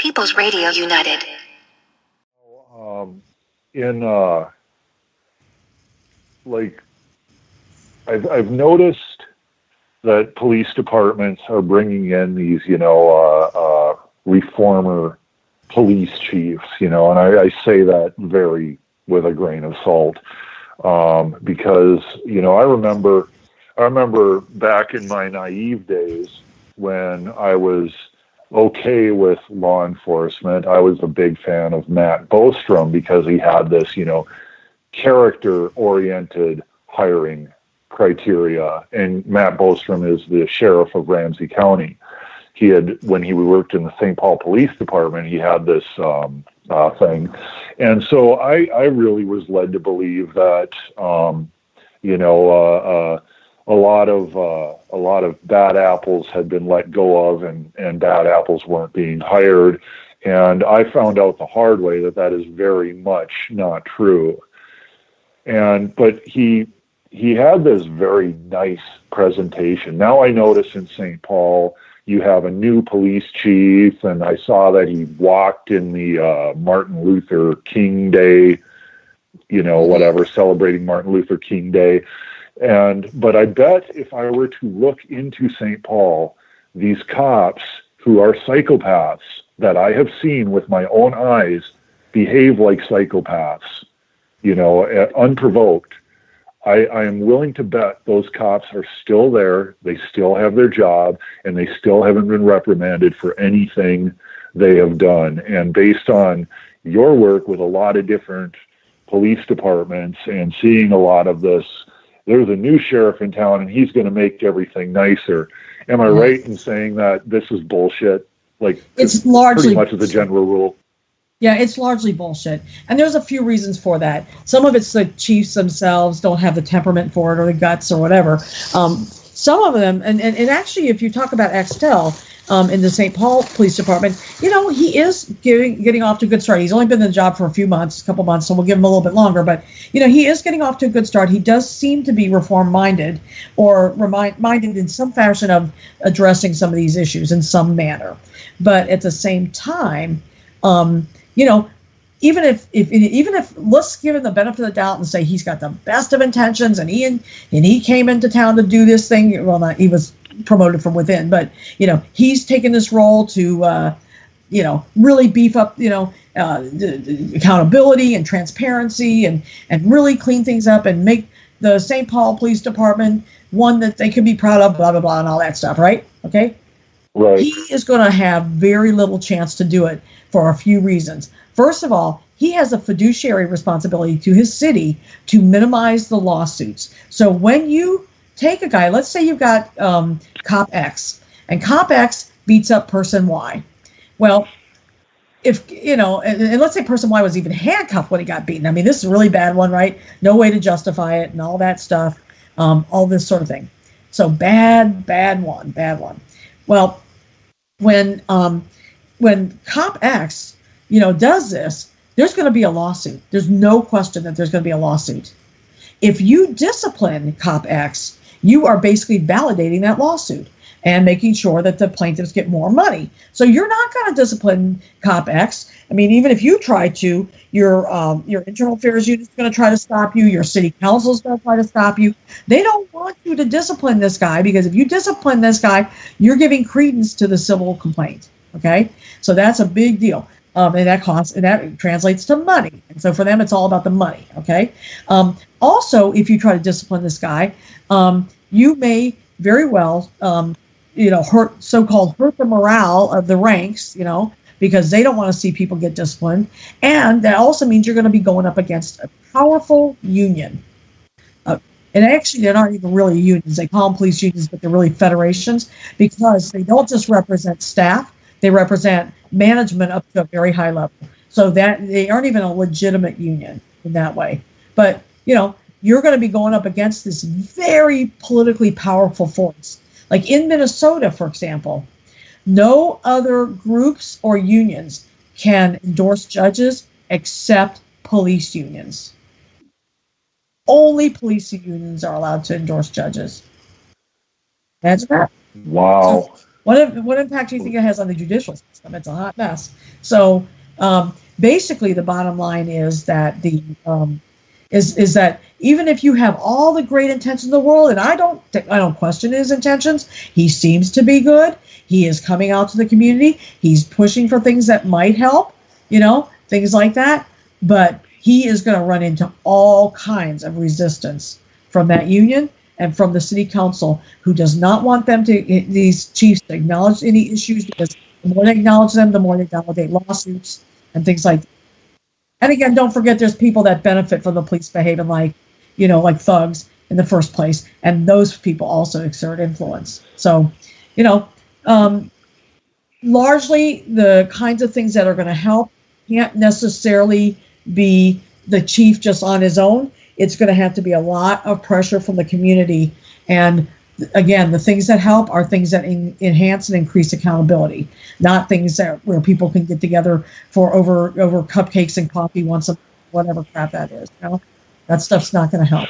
People's Radio United. I've noticed that police departments are bringing in these, reformer police chiefs, and I say that very with a grain of salt, because, I remember back in my naive days when I was okay with law enforcement. I was a big fan of Matt Bostrom because he had this, character-oriented hiring criteria. And Matt Bostrom is the sheriff of Ramsey County. When he worked in the St. Paul Police Department, he had this thing. And so I really was led to believe that, a lot of bad apples had been let go of, and bad apples weren't being hired. And I found out the hard way that is very much not true. But he had this very nice presentation. Now I notice in St. Paul you have a new police chief, and I saw that he walked in the Martin Luther King Day, celebrating Martin Luther King Day. But I bet if I were to look into St. Paul, these cops who are psychopaths that I have seen with my own eyes behave like psychopaths, unprovoked, I am willing to bet those cops are still there. They still have their job, and they still haven't been reprimanded for anything they have done. And based on your work with a lot of different police departments and seeing a lot of this, there's a new sheriff in town and he's going to make everything nicer. Am I right in saying that this is bullshit? Like, it's largely pretty much as a general rule. Yeah, it's largely bullshit. And there's a few reasons for that. Some of it's the chiefs themselves don't have the temperament for it or the guts or whatever. Some of them, and actually, if you talk about Axtell in the St. Paul Police Department, he is getting off to a good start. He's only been in the job for a couple months, so we'll give him a little bit longer. But, he is getting off to a good start. He does seem to be reform-minded or minded in some fashion of addressing some of these issues in some manner. But at the same time, even if let's give him the benefit of the doubt and say he's got the best of intentions and he came into town to do this thing. Well, he was promoted from within, but he's taken this role to really beef up accountability and transparency and really clean things up and make the St. Paul Police Department one that they can be proud of, blah blah blah, and all that stuff, right? Okay. Right. He is going to have very little chance to do it for a few reasons. First of all, he has a fiduciary responsibility to his city to minimize the lawsuits. So when you take a guy, let's say you've got Cop X, and Cop X beats up Person Y. Well, if, and let's say Person Y was even handcuffed when he got beaten. I mean, this is a really bad one, right? No way to justify it and all that stuff, all this sort of thing. So bad one. Well, when Cop X, does this, there's going to be a lawsuit. There's no question that there's going to be a lawsuit. If you discipline Cop X, you are basically validating that lawsuit and making sure that the plaintiffs get more money. So you're not going to discipline Cop X. I mean, even if you try to, your internal affairs unit is going to try to stop you. Your city council is going to try to stop you. They don't want you to discipline this guy, because if you discipline this guy, you're giving credence to the civil complaint. Okay, so that's a big deal. And that translates to money. And so for them, it's all about the money. Okay. Also, if you try to discipline this guy, you may very well, hurt the morale of the ranks, because they don't want to see people get disciplined. And that also means you're going to be going up against a powerful union. And actually, they're not even really unions. They call them police unions, but they're really federations, because they don't just represent staff. They represent management up to a very high level. So that they aren't even a legitimate union in that way. But, you're going to be going up against this very politically powerful force. Like in Minnesota, for example, no other groups or unions can endorse judges except police unions. Only police unions are allowed to endorse judges. That's that. Wow. What impact do you think it has on the judicial system? It's a hot mess. So basically, the bottom line is that is that even if you have all the great intentions in the world, and I don't question his intentions, he seems to be good. He is coming out to the community. He's pushing for things that might help, things like that. But he is going to run into all kinds of resistance from that union and from the city council, who does not want these chiefs to acknowledge any issues, because the more they acknowledge them, the more they validate lawsuits and things like that. And again, don't forget there's people that benefit from the police behaving like thugs in the first place, and those people also exert influence. So, largely the kinds of things that are going to help can't necessarily be the chief just on his own. It's going to have to be a lot of pressure from the community. And again, the things that help are things that enhance and increase accountability, not things where people can get together for over cupcakes and coffee once a month, whatever crap that is. That stuff's not going to help.